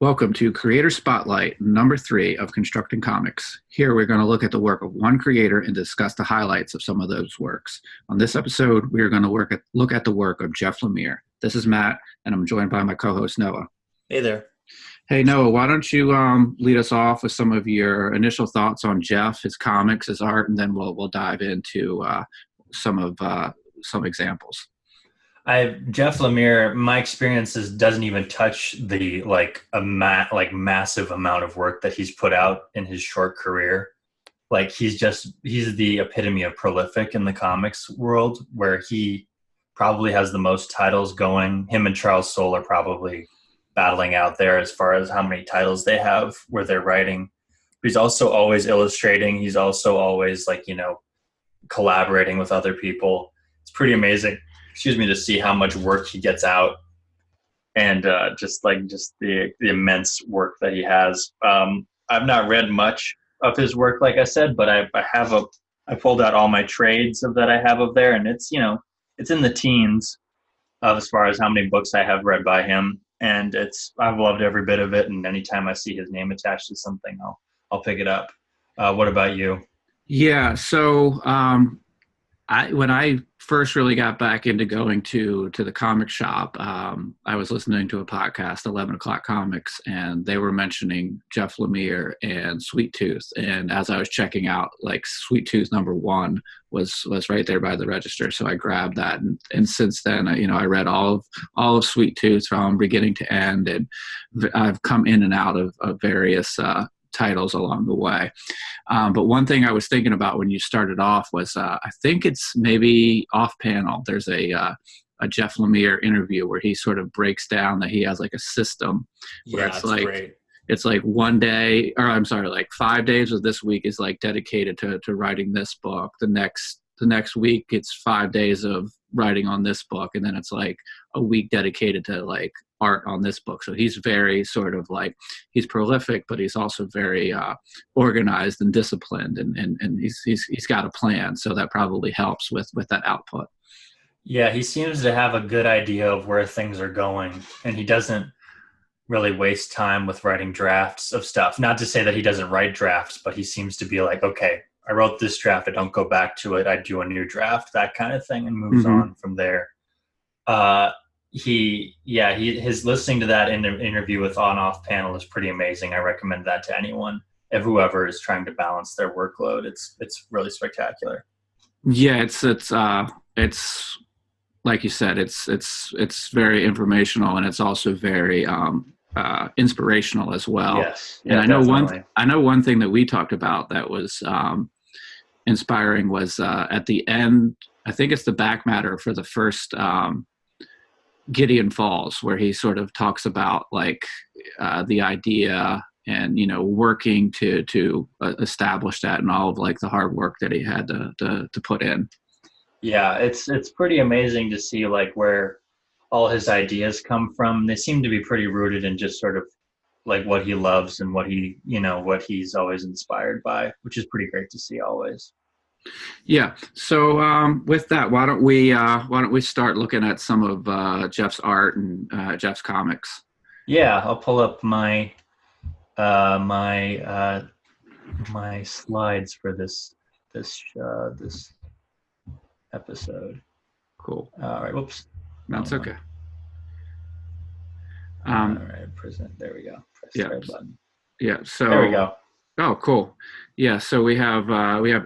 Welcome to Creator Spotlight, number 3 of Constructing Comics. Here we're going to look at the work of one creator and discuss the highlights of some of those works. On this episode, we are going to look at the work of Jeff Lemire. This is Matt, and I'm joined by my co-host Noah. Hey there. Hey Noah, why don't you lead us off with some of your initial thoughts on Jeff, his comics, his art, and then we'll dive into some examples. Jeff Lemire, my experiences doesn't even touch the massive amount of work that he's put out in his short career. Like he's the epitome of prolific in the comics world, where he probably has the most titles going. Him and Charles Soule are probably battling out there as far as how many titles they have where they're writing. But he's also always illustrating. He's also always collaborating with other people. It's pretty amazing. To see how much work he gets out, and just the immense work that he has. I've not read much of his work, like I said, but I pulled out all my trades that I have of there, and it's in the teens as far as how many books I have read by him, and I've loved every bit of it. And anytime I see his name attached to something, I'll pick it up. What about you? Yeah, so when I first really got back into going to the comic shop, I was listening to a podcast, 11 O'Clock Comics, and they were mentioning Jeff Lemire and Sweet Tooth. And as I was checking out, Sweet Tooth #1 was right there by the register, so I grabbed that. And since then, I read all of Sweet Tooth from beginning to end, and I've come in and out of various titles along the way. But one thing I was thinking about when you started off was I think it's maybe off panel. There's a Jeff Lemire interview where he sort of breaks down that he has a system where great. It's 1 day, or I'm sorry, 5 days of this week is dedicated to writing this book. The next week it's 5 days of writing on this book, and then it's a week dedicated to art on this book. So he's very he's prolific, but he's also very organized and disciplined, and he's got a plan. So that probably helps with that output. Yeah, he seems to have a good idea of where things are going, and he doesn't really waste time with writing drafts of stuff. Not to say that he doesn't write drafts, but he seems to be okay, I wrote this draft, I don't go back to it, I do a new draft, that kind of thing, and moves on from there. His listening to that interview with On-Off Panel is pretty amazing. I recommend that to anyone, whoever is trying to balance their workload. It's really spectacular. Yeah, it's like you said, it's very informational, and it's also very inspirational as well. Yes, and I know one thing that we talked about that was inspiring was at the end. I think it's the back matter for the first Gideon Falls, where he sort of talks about the idea and working to establish that, and all of the hard work that he had to put in. Yeah, it's pretty amazing to see where all his ideas come from. They seem to be pretty rooted in just sort of what he loves and what he's always inspired by, which is pretty great to see always. Yeah. So with that, why don't we start looking at some of Jeff's art and Jeff's comics? Yeah, I'll pull up my my slides for this episode. Cool. All right. Whoops. That's okay. All right. Present. There we go. Press the red button. Yeah. So there we go. Oh, cool. Yeah. So we have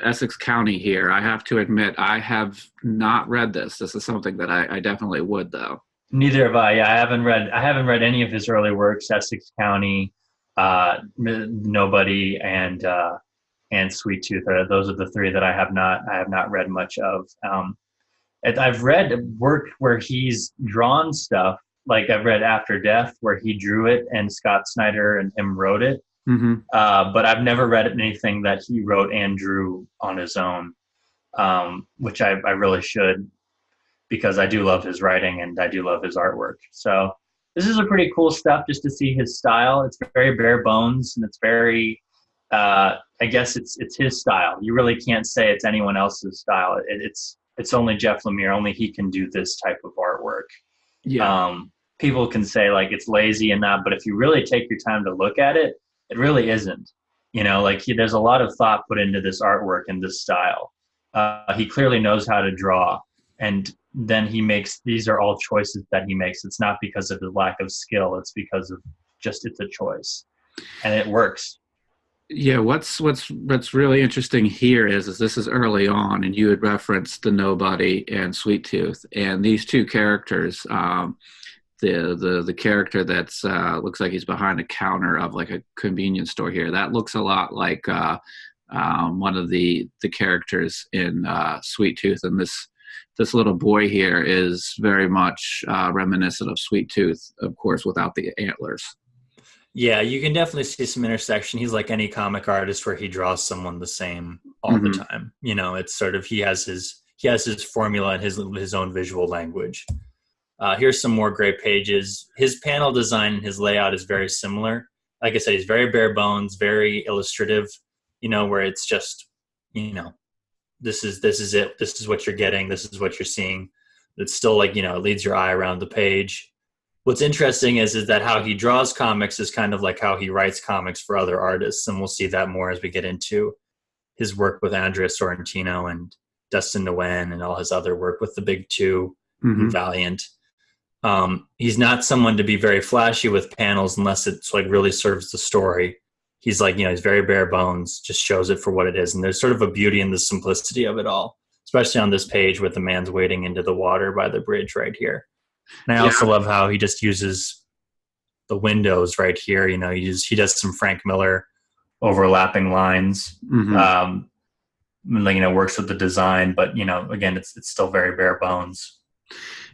Essex County here. I have to admit, I have not read this. This is something that I definitely would, though. Neither have I. Yeah, I haven't read any of his early works. Essex County, Nobody, and Sweet Tooth. Those are the three that I have not read much of. I've read work where he's drawn stuff. I've read After Death, where he drew it and Scott Snyder and him wrote it. Mm-hmm. But I've never read anything that he wrote and drew on his own, which I really should, because I do love his writing and I do love his artwork. So this is a pretty cool stuff just to see his style. It's very bare bones, and it's very, I guess it's his style. You really can't say it's anyone else's style. It's only Jeff Lemire. Only he can do this type of artwork. Yeah. people can say like it's lazy and not, but if you really take your time to look at it, it really isn't. Like there's a lot of thought put into this artwork and this style. He clearly knows how to draw, and then these are all choices that he makes. It's not because of his lack of skill. It's because of it's a choice, and it works. Yeah, what's really interesting here is this is early on, and you had referenced the Nobody and Sweet Tooth, and these two characters, the character that's looks like he's behind a counter of like a convenience store here. That looks a lot like one of the characters in Sweet Tooth, and this little boy here is very much reminiscent of Sweet Tooth, of course, without the antlers. Yeah, you can definitely see some intersection. He's like any comic artist where he draws someone the same all the time. It's sort of he has his formula and his own visual language. Here's some more great pages. His panel design and his layout is very similar. Like I said, he's very bare bones, very illustrative. Where it's just, this is it. This is what you're getting. This is what you're seeing. It's still like, it leads your eye around the page. What's interesting is that how he draws comics is kind of like how he writes comics for other artists. And we'll see that more as we get into his work with Andrea Sorrentino and Dustin Nguyen and all his other work with the Big Two and Valiant. He's not someone to be very flashy with panels unless it's like really serves the story. He's like, he's very bare bones, just shows it for what it is. And there's sort of a beauty in the simplicity of it all, especially on this page with the man's wading into the water by the bridge right here. And I also love how he just uses the windows right here. He does some Frank Miller overlapping lines. Works with the design, but again, it's still very bare bones.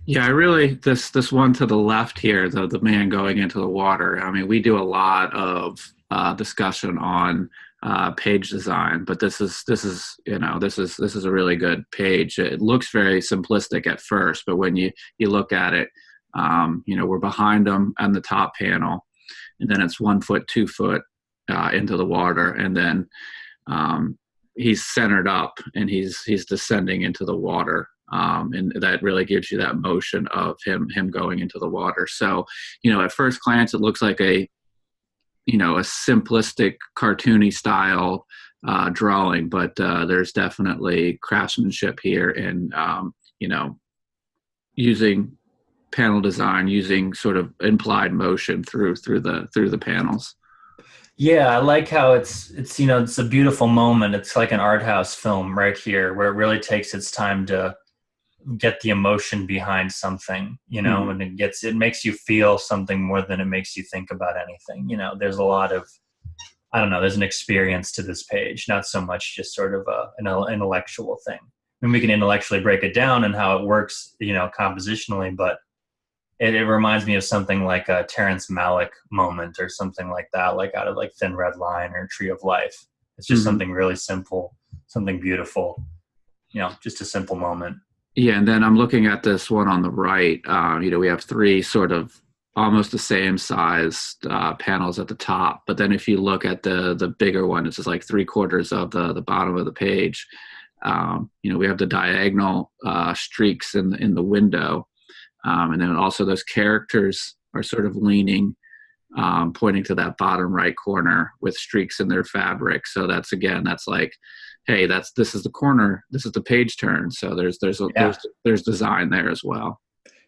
Yeah, I really this one to the left here, the man going into the water. I mean, we do a lot of discussion on page design, but this is a really good page. It looks very simplistic at first, but when you look at it, we're behind him on the top panel, and then it's 1 foot, 2 foot into the water, and then he's centered up and he's descending into the water. And that really gives you that motion of him going into the water. So, at first glance, it looks like a simplistic cartoony style drawing, but there's definitely craftsmanship here and, using panel design, using sort of implied motion through the panels. Yeah, I like how it's a beautiful moment. It's like an art house film right here where it really takes its time to get the emotion behind something, and it makes you feel something more than it makes you think about anything. There's a lot of, there's an experience to this page, not so much just sort of an intellectual thing. I mean, we can intellectually break it down and how it works, compositionally, but it reminds me of something like a Terrence Malick moment or something like that, like out of like Thin Red Line or Tree of Life. It's just something really simple, something beautiful, just a simple moment. Yeah, and then I'm looking at this one on the right. We have three sort of almost the same size panels at the top, but then if you look at the bigger one, it's just like 3/4 of the bottom of the page. We have the diagonal streaks in the window, and then also those characters are sort of leaning, pointing to that bottom right corner with streaks in their fabric. So that's like, hey, this is the corner, this is the page turn. So there's design there as well.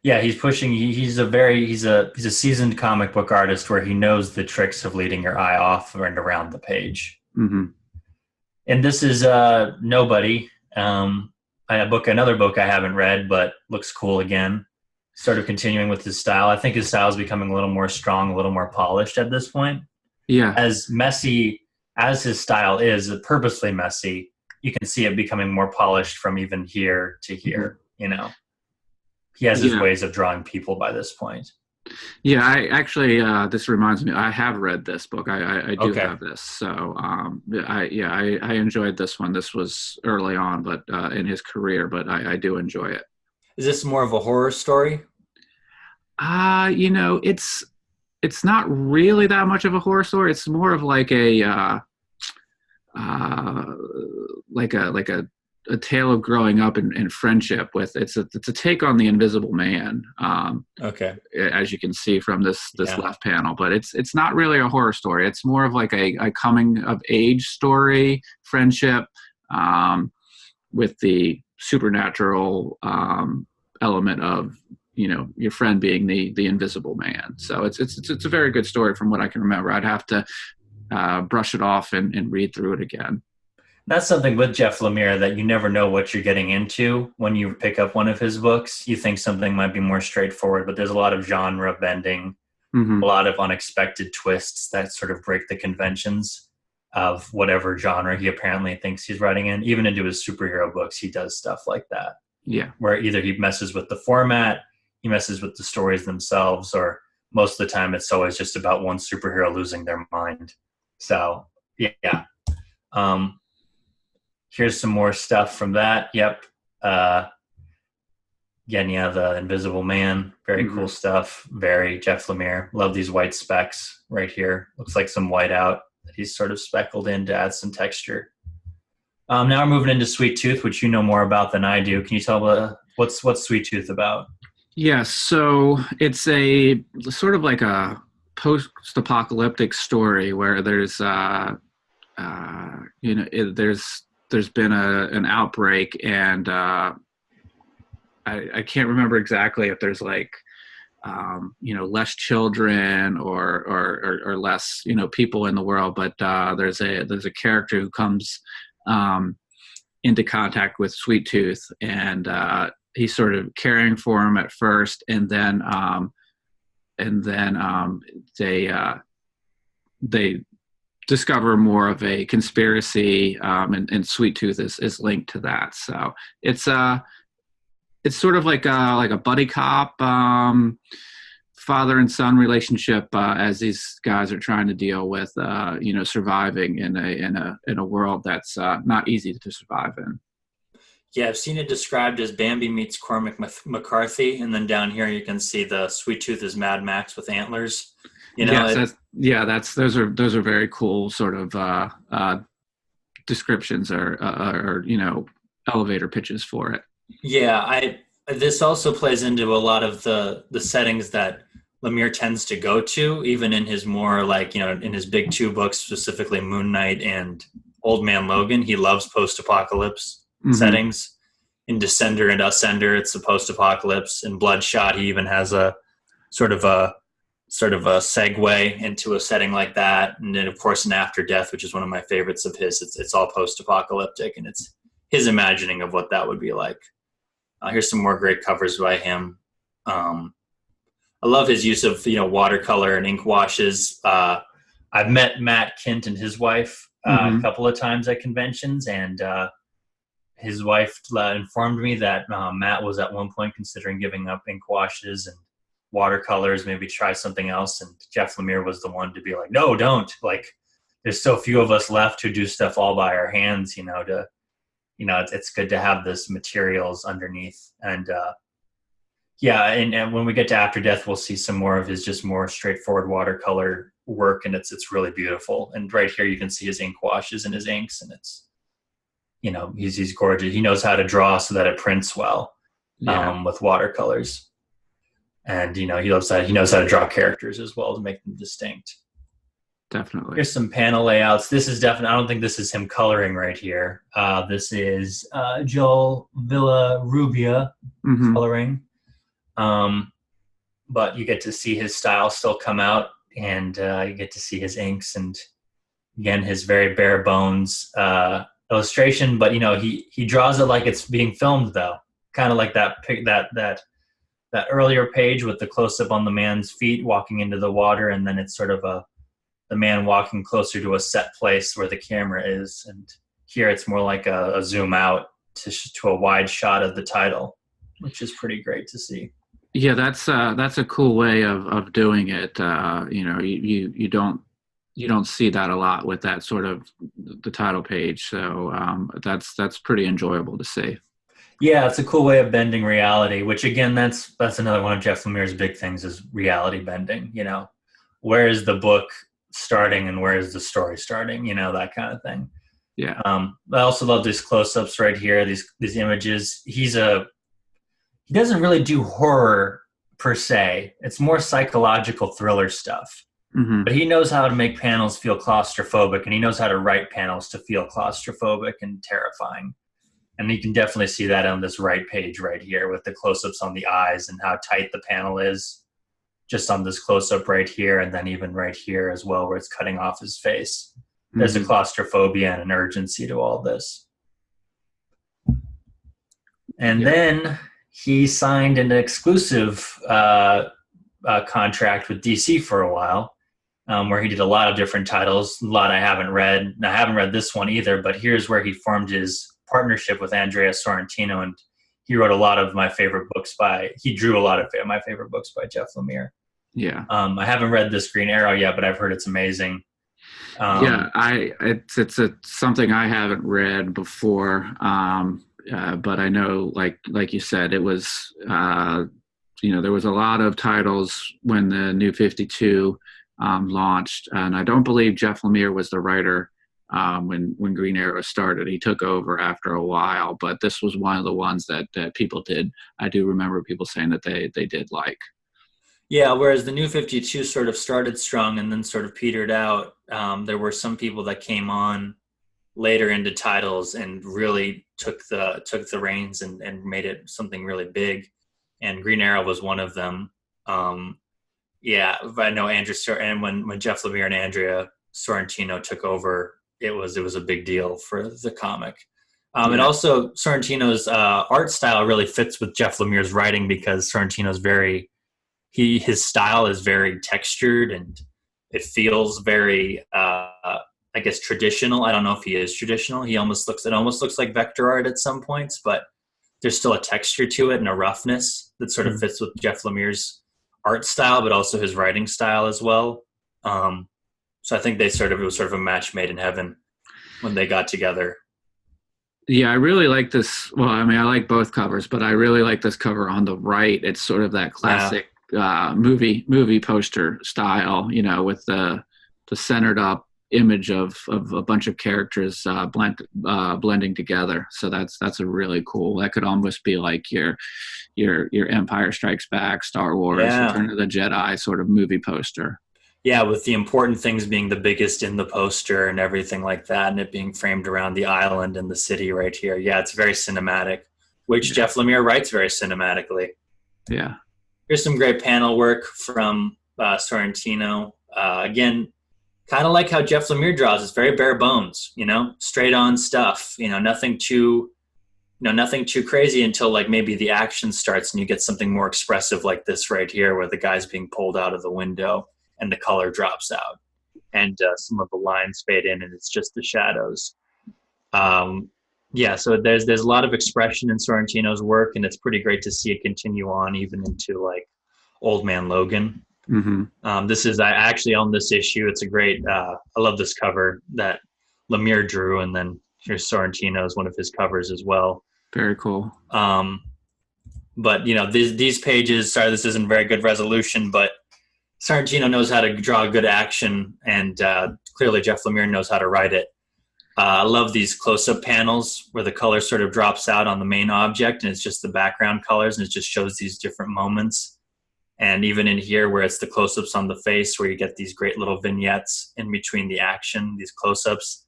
Yeah, he's pushing. He's a seasoned comic book artist where he knows the tricks of leading your eye off and around the page. Mm-hmm. And this is Nobody, another book I haven't read, but looks cool again. Sort of continuing with his style. I think his style is becoming a little more strong, a little more polished at this point. Yeah, as messy as his style is, purposely messy, you can see it becoming more polished from even here to here. He has his ways of drawing people by this point. Yeah, I actually, this reminds me, I have read this book. I do have this. So, I enjoyed this one. This was early on, but in his career, but I do enjoy it. Is this more of a horror story? It's not really that much of a horror story. It's more of like a a tale of growing up in friendship with it's a take on the Invisible Man. Okay. As you can see from this Yeah. left panel, but it's not really a horror story. It's more of like a coming of age story, friendship, with the supernatural element of, you know, your friend being the Invisible Man. So it's a very good story from what I can remember. I'd have to brush it off and read through it again. That's something with Jeff Lemire, that you never know what you're getting into when you pick up one of his books. You think something might be more straightforward, but there's a lot of genre bending, Mm-hmm. a lot of unexpected twists that sort of break the conventions of whatever genre he apparently thinks he's writing in. Even into his superhero books, he does stuff like that, Yeah. where either he messes with the format, he messes with the stories themselves, or most of the time it's always just about one superhero losing their mind. So, yeah. Here's some more stuff from that. Yep. Again, yeah, the Invisible Man. Very cool stuff. Very Jeff Lemire. Love these white specks right here. Looks like some white out that he's sort of speckled in to add some texture. Now we're moving into Sweet Tooth, which you know more about than I do. Can you tell what's Sweet Tooth about? Yes, so it's a sort of like a post-apocalyptic story where there's there's been an outbreak, and I can't remember exactly if there's like less children or less people in the world, but there's a character who comes into contact with Sweet Tooth, and he's sort of caring for him at first, and then they discover more of a conspiracy, and Sweet Tooth is linked to that. So it's sort of like a buddy cop, father and son relationship, as these guys are trying to deal with surviving in a world that's not easy to survive in. Yeah, I've seen it described as Bambi meets Cormac McCarthy, and then down here you can see the Sweet Tooth is Mad Max with antlers. Those are very cool sort of descriptions or elevator pitches for it. Yeah, this also plays into a lot of the settings that Lemire tends to go to, even in his more in his big two books, specifically Moon Knight and Old Man Logan. He loves post-apocalypse settings. In Descender and Ascender, it's a post-apocalypse. In Bloodshot, he even has a sort of a segue into a setting like that. And then, of course, in After Death, which is one of my favorites of his, it's all post-apocalyptic, and it's his imagining of what that would be like. Here's some more great covers by him. I love his use of watercolor and ink washes. I've met Matt Kint and his wife a couple of times at conventions, and his wife informed me that Matt was at one point considering giving up ink washes and watercolors, maybe try something else. And Jeff Lemire was the one to be like, no, don't. Like, there's so few of us left who do stuff all by our hands, it's good to have this materials underneath. And and when we get to After Death, we'll see some more of his just more straightforward watercolor work, and it's really beautiful. And right here you can see his ink washes and his inks, and it's he's gorgeous. He knows how to draw so that it prints well with watercolors. And he knows how to draw characters as well to make them distinct. Definitely. Here's some panel layouts. This is definitely, I don't think this is him coloring right here. This is Joel Villarrubia coloring. But you get to see his style still come out, and you get to see his inks, and again, his very bare bones illustration. But he draws it like it's being filmed, though, kind of like that earlier page with the close up on the man's feet walking into the water, and then it's sort of the man walking closer to a set place where the camera is. And here it's more like a zoom out to a wide shot of the title, which is pretty great to see. Yeah, that's a cool way of doing it. You don't see that a lot with that sort of the title page. So that's pretty enjoyable to see. Yeah, it's a cool way of bending reality, which again, that's another one of Jeff Lemire's big things is reality bending. Where is the book starting and where is the story starting? That kind of thing. Yeah. I also love these close-ups right here. These images. He doesn't really do horror per se. It's more psychological thriller stuff. Hmm. But he knows how to make panels feel claustrophobic, and he knows how to write panels to feel claustrophobic and terrifying. And you can definitely see that on this right page right here with the close-ups on the eyes and how tight the panel is just on this close-up right here, and then even right here as well where it's cutting off his face. There's a claustrophobia and an urgency to all this. And then he signed an exclusive contract with DC for a while, where he did a lot of different titles. A lot I haven't read. I haven't read this one either, but here's where he formed his partnership with Andrea Sorrentino, and he wrote a lot of my favorite books he drew a lot of my favorite books by Jeff Lemire. Yeah. I haven't read this Green Arrow yet, but I've heard it's amazing. It's something I haven't read before. But I know, like you said, it was, there was a lot of titles when the New 52 launched, and I don't believe Jeff Lemire was the writer when Green Arrow started. He took over after a while, but this was one of the ones that people did. I do remember people saying that they did like. Yeah, whereas the New 52 sort of started strong and then sort of petered out. There were some people that came on later into titles and really took the reins and made it something really big. And Green Arrow was one of them. Yeah, I know and when Jeff Lemire and Andrea Sorrentino took over, it was a big deal for the comic. And also Sorrentino's art style really fits with Jeff Lemire's writing because Sorrentino's his style is very textured and it feels very, I guess, traditional. I don't know if he is traditional. It almost looks like vector art at some points, but there's still a texture to it and a roughness that sort of fits with Jeff Lemire's art style, but also his writing style as well. So I think it was sort of a match made in heaven when they got together. Yeah, I really like this. Well, I mean, I like both covers, but I really like this cover on the right. It's sort of that classic movie poster style, with the centered up image of a bunch of characters blending together. So that's a really cool. That could almost be like your Empire Strikes Back, Star Wars, Return of the Jedi sort of movie poster. Yeah, with the important things being the biggest in the poster and everything like that, and it being framed around the island and the city right here. Yeah, it's very cinematic, which Jeff Lemire writes very cinematically. Yeah. Here's some great panel work from Sorrentino. Again, kind of like how Jeff Lemire draws. It's very bare bones, straight on stuff. Nothing too crazy until like maybe the action starts and you get something more expressive like this right here, where the guy's being pulled out of the window and the color drops out, and some of the lines fade in, and it's just the shadows. So there's a lot of expression in Sorrentino's work, and it's pretty great to see it continue on even into like Old Man Logan. Mm-hmm. This is, I actually own this issue. It's a great, I love this cover that Lemire drew, and then here's Sorrentino's one of his covers as well. Very cool. But these pages, sorry, this isn't very good resolution, but Sorrentino knows how to draw good action, and clearly Jeff Lemire knows how to write it. I love these close-up panels where the color sort of drops out on the main object and it's just the background colors, and it just shows these different moments. And even in here where it's the close-ups on the face, where you get these great little vignettes in between the action, these close-ups.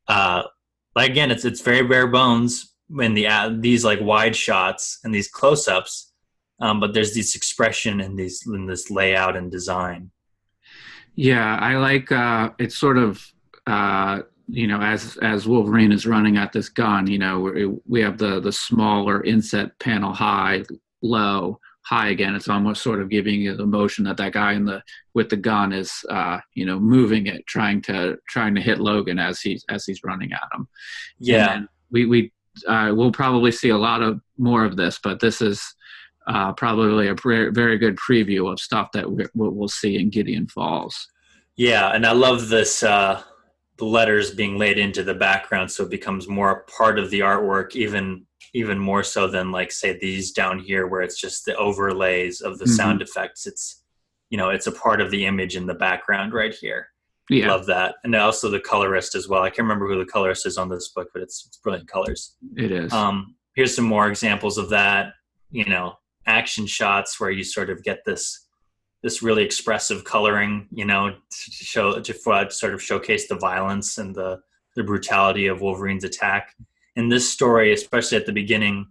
Again, it's very bare bones in these like wide shots and these close-ups. But there's this expression in this layout and design. Yeah, I like it's sort of as Wolverine is running at this gun, we have the smaller inset panel, high, low, high again. It's almost sort of giving you the motion that guy with the gun is moving it, trying to hit Logan as he's running at him. Yeah, and we'll probably see a lot of more of this, but this is probably a very good preview of stuff that we'll see in Gideon Falls. Yeah, and I love this, the letters being laid into the background, so it becomes more part of the artwork, even more so than like, say, these down here where it's just the overlays of the sound effects. It's, it's a part of the image in the background right here. Yeah, Love that. And also the colorist as well. I can't remember who the colorist is on this book, but it's brilliant colors. it is. Here's some more examples of that, action shots where you sort of get this really expressive coloring, to sort of showcase the violence and the brutality of Wolverine's attack. In this story, especially at the beginning,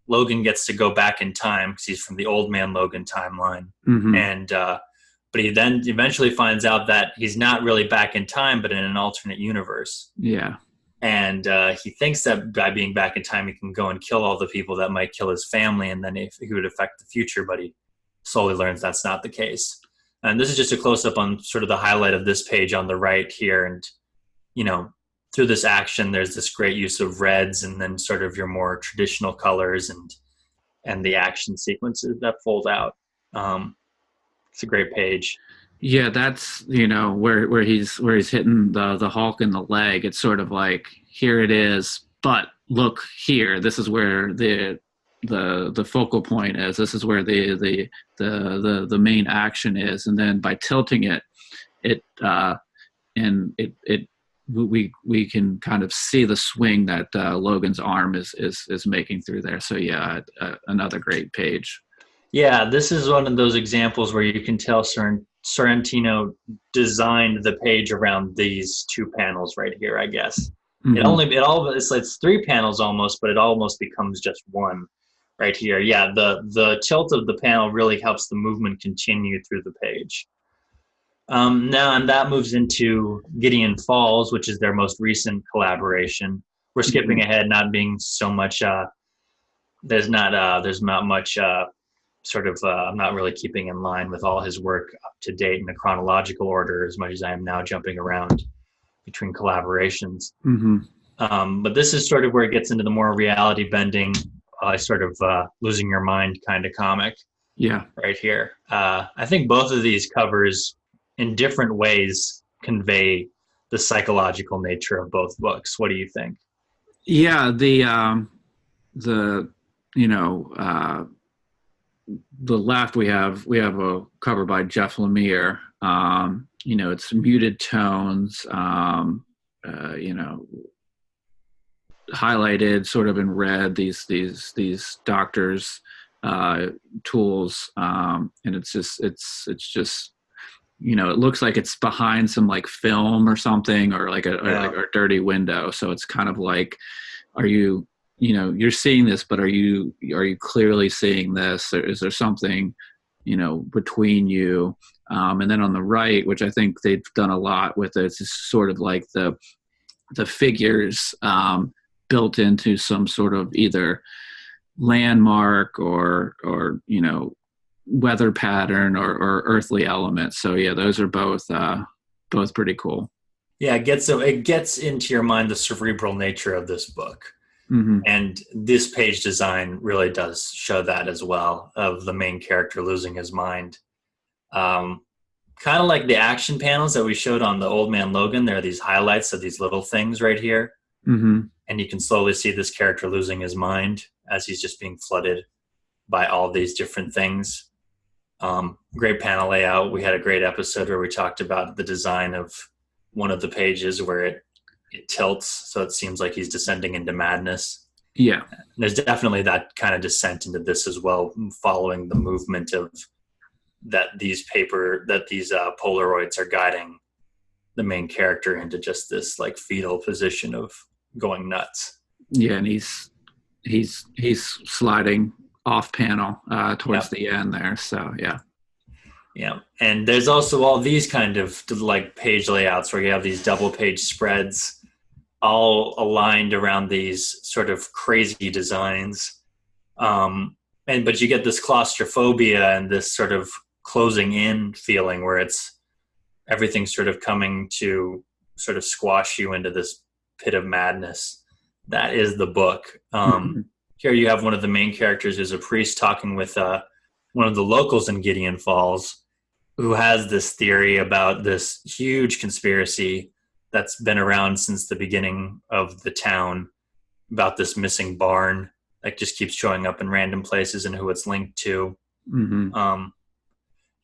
Logan gets to go back in time because he's from the Old Man Logan timeline. Mm-hmm. And but he then eventually finds out that he's not really back in time, but in an alternate universe. Yeah. And he thinks that by being back in time, he can go and kill all the people that might kill his family, and then if he would affect the future, but he slowly learns that's not the case. And this is just a close-up on sort of the highlight of this page on the right here. And, through this action, there's this great use of reds and then sort of your more traditional colors and the action sequences that fold out. It's a great page. Yeah, that's where he's hitting the Hulk in the leg. It's sort of like, here it is, but look here. This is where the focal point is. This is where the main action is, and then by tilting we can kind of see the swing that Logan's arm is making through there. So yeah, another great page. Yeah, this is one of those examples where you can tell Sorrentino designed the page around these two panels right here, I guess. Mm-hmm. It's three panels almost, but it almost becomes just one right here. Yeah, the tilt of the panel really helps the movement continue through the page. Now, and that moves into Gideon Falls, which is their most recent collaboration. We're skipping ahead, not being so much. There's not much. I'm not really keeping in line with all his work up to date in a chronological order as much as I am now jumping around between collaborations. Mm-hmm. But this is sort of where it gets into the more reality bending, losing your mind kind of comic. Yeah. Right here. I think both of these covers in different ways convey the psychological nature of both books. What do you think? Yeah, the left we have a cover by Jeff Lemire. It's muted tones, highlighted sort of in red, these doctors tools, and it's just it looks like it's behind some like film or something, or like a dirty window. So it's kind of like, are you you're seeing this, but are you clearly seeing this? Or is there something, between you? And then on the right, which I think they've done a lot with it, it's sort of like the figures built into some sort of either landmark or weather pattern or earthly elements. So yeah, those are both pretty cool. Yeah, it gets into your mind the cerebral nature of this book. Mm-hmm. And this page design really does show that as well, of the main character losing his mind. Kind of like the action panels that we showed on the Old Man Logan. There are these highlights of these little things right here. Mm-hmm. And you can slowly see this character losing his mind as he's just being flooded by all these different things. Great panel layout. We had a great episode where we talked about the design of one of the pages where it tilts, so it seems like he's descending into madness. Yeah. There's definitely that kind of descent into this as well, following the movement of these Polaroids are guiding the main character into just this like fetal position of going nuts. Yeah, and he's sliding off panel towards the end there. So yeah. And there's also all these kind of like page layouts where you have these double page spreads all aligned around these sort of crazy designs. But you get this claustrophobia and this sort of closing in feeling where it's everything sort of coming to sort of squash you into this pit of madness. That is the book. Here you have one of the main characters who's a priest talking with one of the locals in Gideon Falls, who has this theory about this huge conspiracy that's been around since the beginning of the town about this missing barn that just keeps showing up in random places and who it's linked to. Mm-hmm.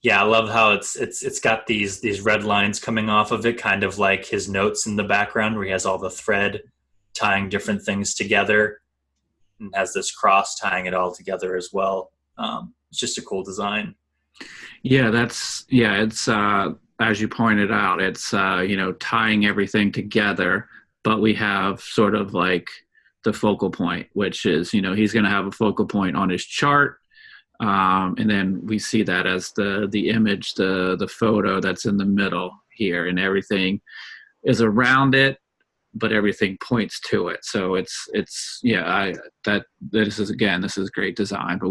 Yeah, I love how it's got these red lines coming off of it, kind of like his notes in the background where he has all the thread tying different things together, and has this cross tying it all together as well. It's just a cool design. Yeah, it's as you pointed out, it's tying everything together, but we have sort of like the focal point, which is, he's going to have a focal point on his chart. And then we see that as the image, the photo that's in the middle here, and everything is around it, but everything points to it. So this is great design. But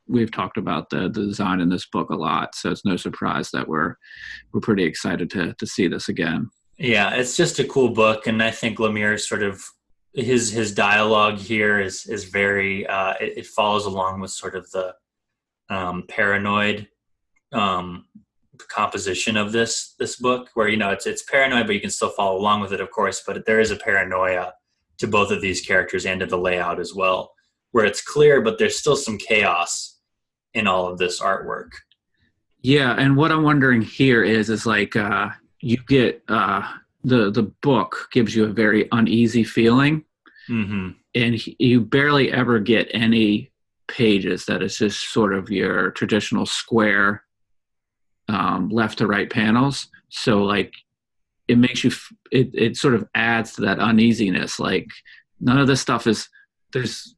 we've talked about the design in this book a lot, so it's no surprise that we're pretty excited to see this again. Yeah, it's just a cool book, and I think Lemire sort of his dialogue here is very it follows along with sort of the paranoid composition of this book, where it's paranoid, but you can still follow along with it, of course. But there is a paranoia to both of these characters and to the layout as well, where it's clear, but there's still some chaos in all of this artwork. Yeah, and what I'm wondering here is like you get the book gives you a very uneasy feeling, and you barely ever get any pages that is just sort of your traditional square left to right panels. So like it makes you it sort of adds to that uneasiness. Like none of this stuff is there's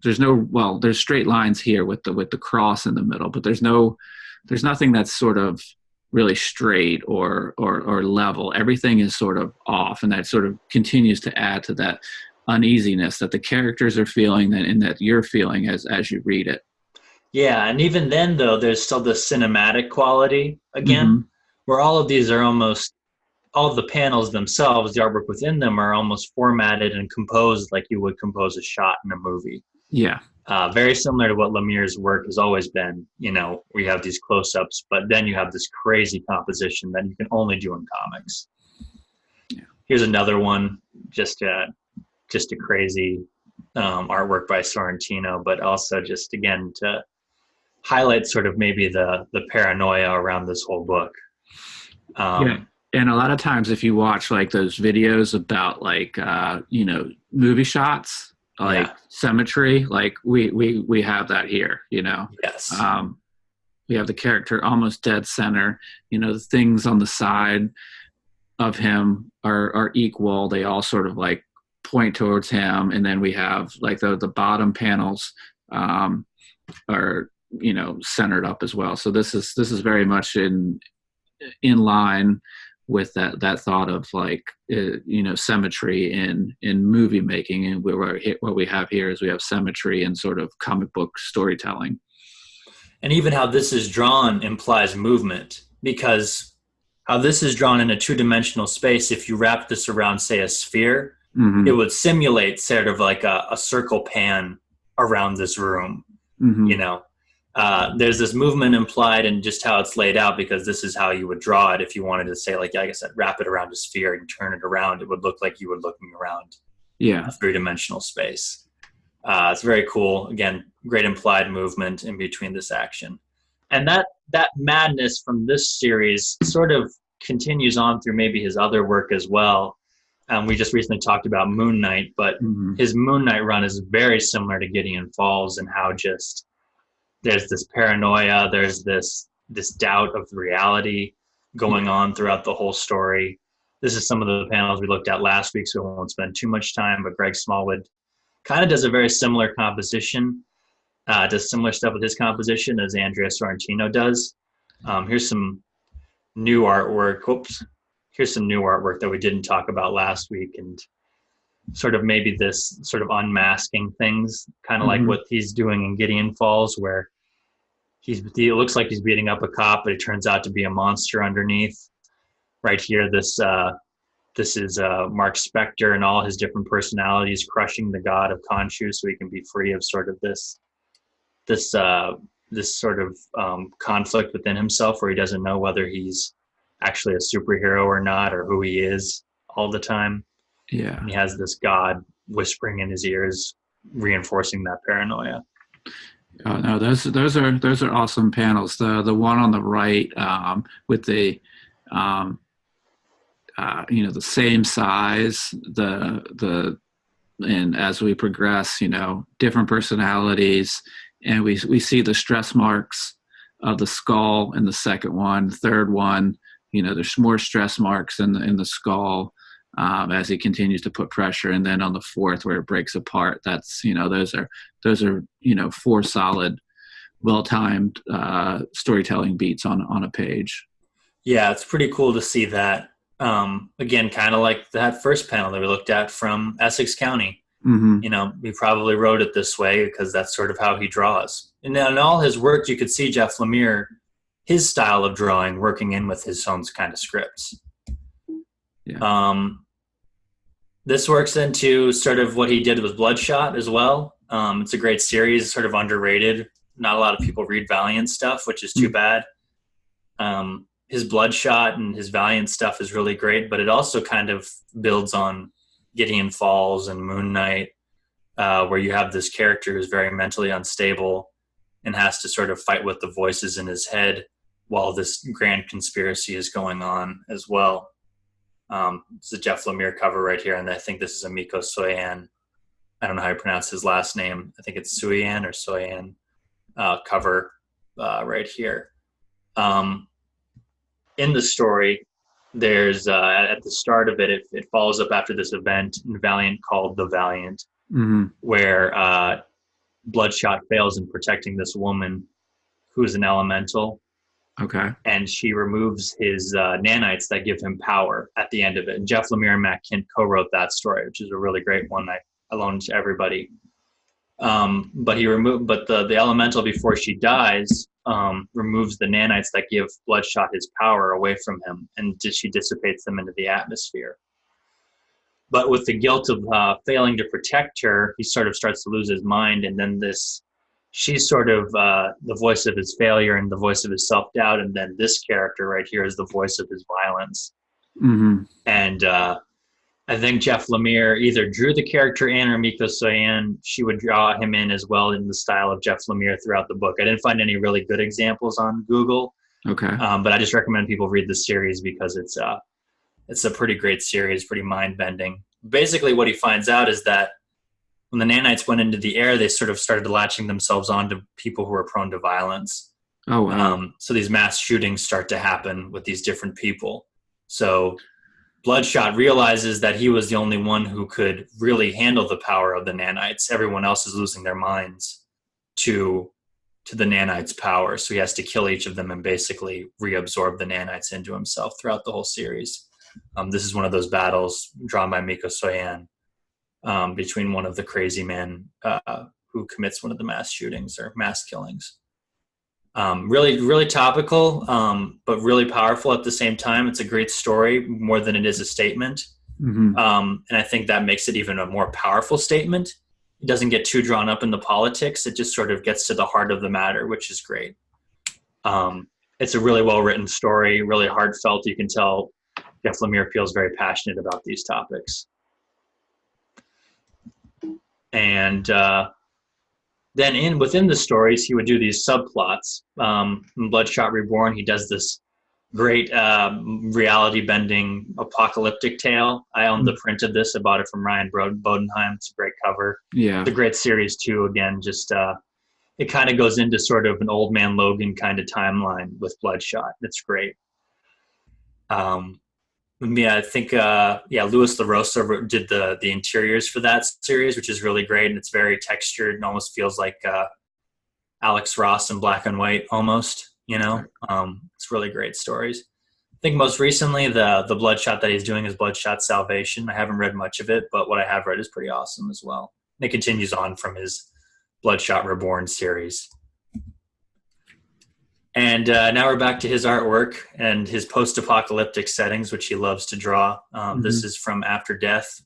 straight lines here with the cross in the middle, but there's nothing that's sort of really straight or level. Everything is sort of off, and that sort of continues to add to that uneasiness that the characters are feeling and that you're feeling as you read it. Yeah, and even then, though, there's still the cinematic quality again, where all of these are almost, all of the panels themselves, the artwork within them are almost formatted and composed like you would compose a shot in a movie. Yeah. Very similar to what Lemire's work has always been. We have these close-ups, but then you have this crazy composition that you can only do in comics. Yeah. Here's another one, just a crazy artwork by Sorrentino, but also just, again, to highlight sort of maybe the paranoia around this whole book. Yeah. And a lot of times if you watch like those videos about like, movie shots, like symmetry, like we have that here, Yes. We have the character almost dead center, the things on the side of him are equal. They all sort of like point towards him. And then we have like the bottom panels are, centered up as well. So this is very much in line with that thought of like symmetry in movie making, and what we have here is we have symmetry in sort of comic book storytelling. And even how this is drawn implies movement, because how this is drawn in a two-dimensional space, if you wrap this around, say, a sphere, it would simulate sort of like a circle pan around this room. There's this movement implied in just how it's laid out, because this is how you would draw it if you wanted to say, like I said, wrap it around a sphere and turn it around. It would look like you were looking around a three-dimensional space. It's very cool. Again, great implied movement in between this action. And that madness from this series sort of continues on through maybe his other work as well. We just recently talked about Moon Knight, but his Moon Knight run is very similar to Gideon Falls, and how just there's this paranoia, there's this doubt of reality going on throughout the whole story. This is some of the panels we looked at last week, so we won't spend too much time, but Greg Smallwood kind of does a very similar composition, does similar stuff with his composition as Andrea Sorrentino does. Here's some new artwork. Here's some new artwork that we didn't talk about last week, and sort of maybe this sort of unmasking things, kind of like what he's doing in Gideon Falls, where it looks like he's beating up a cop, but it turns out to be a monster underneath. Right here, this is Mark Spector and all his different personalities crushing the god of Khonshu, so he can be free of sort of this sort of conflict within himself, where he doesn't know whether he's actually a superhero or not, or who he is all the time. Yeah. And he has this god whispering in his ears, reinforcing that paranoia. No, those are awesome panels. The one on the right, with the the same size, and as we progress, different personalities, and we see the stress marks of the skull in the second one. Third one, there's more stress marks in the skull, as he continues to put pressure. And then on the fourth, where it breaks apart, that's those are four solid, well-timed storytelling beats on a page. Yeah, it's pretty cool to see that. Again, kind of like that first panel that we looked at from Essex County. Mm-hmm. He probably wrote it this way because that's sort of how he draws. And in all his work, you could see Jeff Lemire, his style of drawing, working in with his own kind of scripts. Yeah. This works into sort of what he did with Bloodshot as well. It's a great series, sort of underrated. Not a lot of people read Valiant stuff, which is too bad. His Bloodshot and his Valiant stuff is really great, but it also kind of builds on Gideon Falls and Moon Knight, where you have this character who's very mentally unstable and has to sort of fight with the voices in his head while this grand conspiracy is going on as well. It's a Jeff Lemire cover right here, and I think this is a Miko Soyan. I don't know how you pronounce his last name. I think it's Suyan or Soyan cover right here. In the story, there's at the start of it follows up after this event in Valiant called The Valiant, Mm-hmm. where Bloodshot fails in protecting this woman who's an elemental. Okay. And she removes his nanites that give him power at the end of it. And Jeff Lemire and Matt Kint co-wrote that story, which is a really great one. I loaned to everybody. But the elemental, before she dies, removes the nanites that give Bloodshot his power away from him, and she dissipates them into the atmosphere. But with the guilt of failing to protect her, he sort of starts to lose his mind, and then she's sort of the voice of his failure and the voice of his self-doubt, and then this character right here is the voice of his violence. Mm-hmm. And I think Jeff Lemire either drew the character in, or Miko Soyan, she would draw him in as well in the style of Jeff Lemire throughout the book. I didn't find any really good examples on Google, Okay. but I just recommend people read the series because it's a pretty great series, pretty mind-bending. Basically what he finds out is that when the nanites went into the air, they sort of started latching themselves onto people who were prone to violence. Oh, wow. So these mass shootings start to happen with these different people. So Bloodshot realizes that he was the only one who could really handle the power of the nanites. Everyone else is losing their minds to the nanites' power. So he has to kill each of them and basically reabsorb the nanites into himself throughout the whole series. This is one of those battles drawn by Miko Soyan between one of the crazy men who commits one of the mass shootings or mass killings. Really, really topical, but really powerful at the same time. It's a great story more than it is a statement. Mm-hmm. And I think that makes it even a more powerful statement. It doesn't get too drawn up in the politics. It just sort of gets to the heart of the matter, which is great. It's a really well-written story, really heartfelt. You can tell Jeff Lemire feels very passionate about these topics. And then within the stories, he would do these subplots. In Bloodshot Reborn, he does this great reality-bending apocalyptic tale. I own the print of this. I bought it from Ryan Bodenheim. It's a great cover. Yeah. It's a great series, too. Again, just it kind of goes into sort of an Old Man Logan kind of timeline with Bloodshot. It's great. I think Louis LaRosa did the interiors for that series, which is really great, and it's very textured and almost feels like Alex Ross in black and white almost. It's really great stories. I think most recently the Bloodshot that he's doing is Bloodshot Salvation. I haven't read much of it, but what I have read is pretty awesome as well. And it continues on from his Bloodshot Reborn series. And now we're back to his artwork and his post-apocalyptic settings, which he loves to draw. This is from After Death,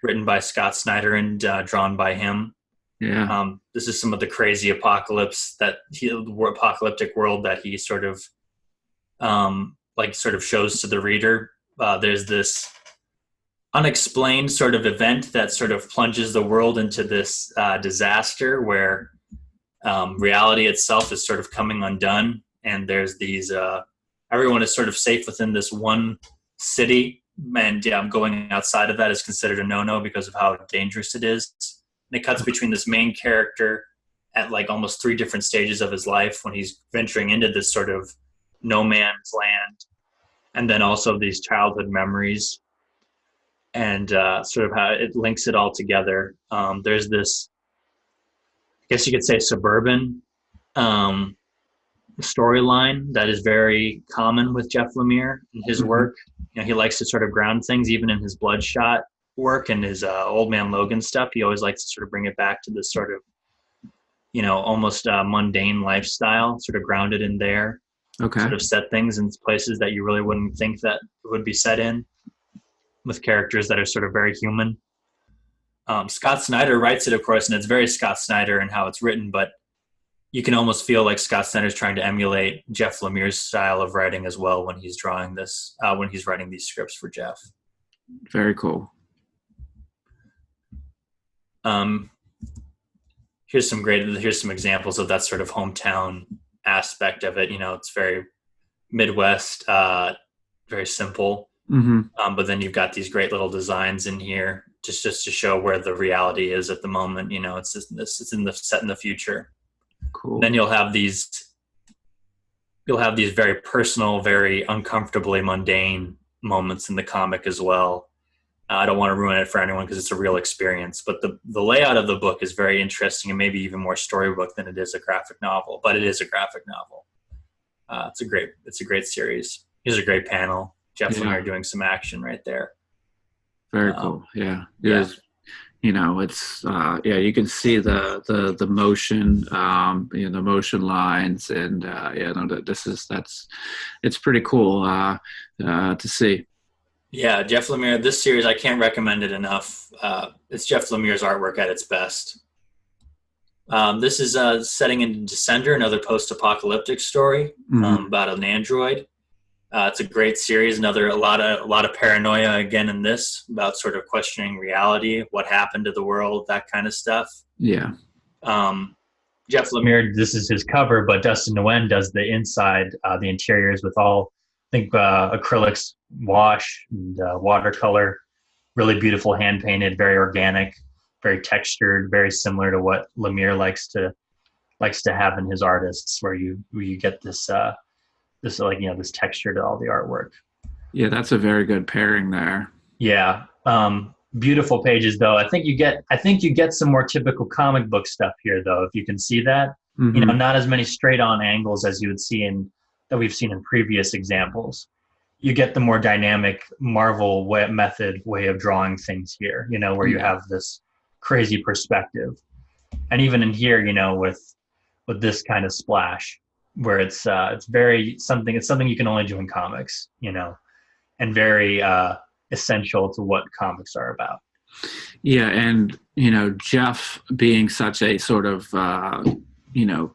written by Scott Snyder and drawn by him. Yeah. This is some of the crazy apocalyptic world that he sort of shows to the reader. There's this unexplained sort of event that sort of plunges the world into this disaster where reality itself is sort of coming undone, and there's these everyone is sort of safe within this one city, and going outside of that is considered a no-no because of how dangerous it is. And it cuts between this main character at like almost 3 different stages of his life when he's venturing into this sort of no man's land, and then also these childhood memories, and sort of how it links it all together. There's this, I guess you could say, suburban storyline that is very common with Jeff Lemire and his work. You know, he likes to sort of ground things, even in his Bloodshot work and his Old Man Logan stuff. He always likes to sort of bring it back to this sort of, you know, almost mundane lifestyle, sort of grounded in there. Okay. Sort of set things in places that you really wouldn't think that would be set in, with characters that are sort of very human. Scott Snyder writes it, of course, and it's very Scott Snyder in how it's written, but you can almost feel like Scott Snyder's trying to emulate Jeff Lemire's style of writing as well when he's drawing this, when he's writing these scripts for Jeff. Very cool. Here's some examples of that sort of hometown aspect of it. You know, it's very Midwest, very simple. But then you've got these great little designs in here just to show where the reality is at the moment. You know, it's set in the future. Cool. Then you'll have these very personal, very uncomfortably mundane moments in the comic as well. I don't want to ruin it for anyone because it's a real experience, but the layout of the book is very interesting and maybe even more storybook than it is a graphic novel, but it is a graphic novel. It's a great series. Here's a great panel. Jeff Lemire doing some action right there. Very cool. Yeah. There's, you know, it's, you can see the motion, the motion lines, and, it's pretty cool, to see. Yeah. Jeff Lemire, this series, I can't recommend it enough. It's Jeff Lemire's artwork at its best. This is setting in Descender, another post-apocalyptic story about an android. It's a great series. A lot of paranoia again in this, about sort of questioning reality, what happened to the world, that kind of stuff. Yeah. Jeff Lemire, this is his cover, but Dustin Nguyen does the inside, the interiors with all, I think, acrylics, wash, and watercolor. Really beautiful, hand painted, very organic, very textured, very similar to what Lemire likes to have in his artists, where you get this this texture to all the artwork. Yeah, that's a very good pairing there. Yeah. Beautiful pages though. I think you get some more typical comic book stuff here though, if you can see that. You know, not as many straight on angles as you would see that we've seen in previous examples. You get the more dynamic Marvel way of drawing things here, you know, where you have this crazy perspective. And even in here, you know, with this kind of splash, where it's something you can only do in comics, you know, and very essential to what comics are about. Yeah, and you know, Jeff being such a sort of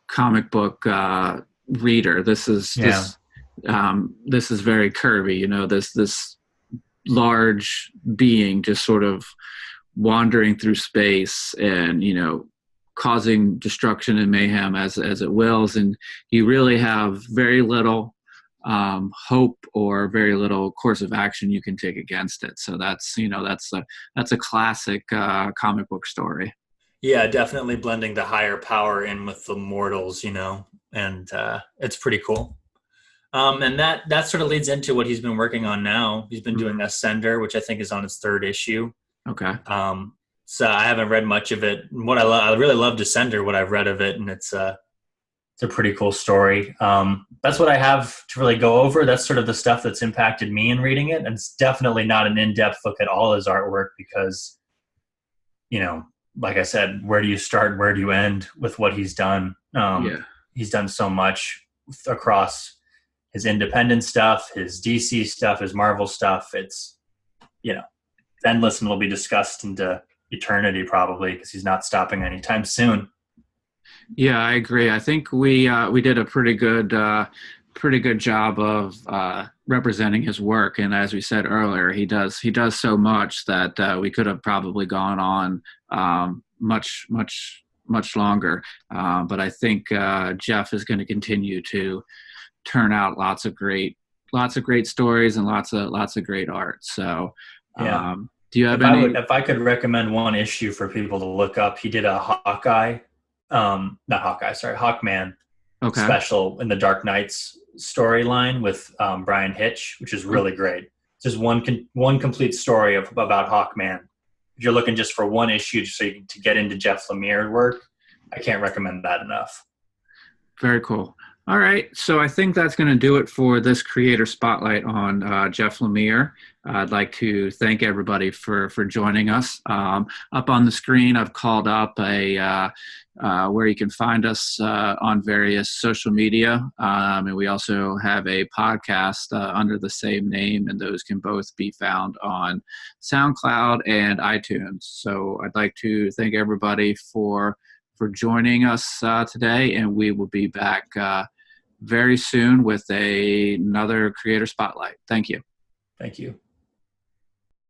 comic book reader, this is very Kirby. You know, this large being just sort of wandering through space and, you know, causing destruction and mayhem as it wills, and you really have very little hope or very little course of action you can take against it. So that's a classic comic book story. Yeah, definitely blending the higher power in with the mortals, you know, and it's pretty cool. And that sort of leads into what he's been working on now. He's been doing Ascender, which I think is on its 3rd issue. Okay. So I haven't read much of it. I really love Descender, what I've read of it, and it's a pretty cool story. That's what I have to really go over. That's sort of the stuff that's impacted me in reading it, and it's definitely not an in-depth look at all his artwork because, you know, like I said, where do you start, where do you end with what he's done? He's done so much across his independent stuff, his DC stuff, his Marvel stuff. It's, you know, endless and will be discussed into eternity probably because he's not stopping anytime soon. Yeah, I agree. I think we did a pretty good job of representing his work, and as we said earlier, he does so much that we could have probably gone on much much longer. But I think Jeff is going to continue to turn out lots of great stories and lots of great art. So, Yeah. do you have any? If I could recommend one issue for people to look up, he did a Hawkman Okay. special in the Dark Knights storyline with Brian Hitch, which is really great. Just one complete story about Hawkman. If you're looking just for one issue to get into Jeff Lemire work, I can't recommend that enough. Very cool. All right, so I think that's going to do it for this Creator Spotlight on Jeff Lemire. I'd like to thank everybody for joining us. Up on the screen, I've called up where you can find us on various social media, and we also have a podcast under the same name, and those can both be found on SoundCloud and iTunes. So I'd like to thank everybody for joining us today, and we will be back very soon with another Creator Spotlight. Thank you. Thank you.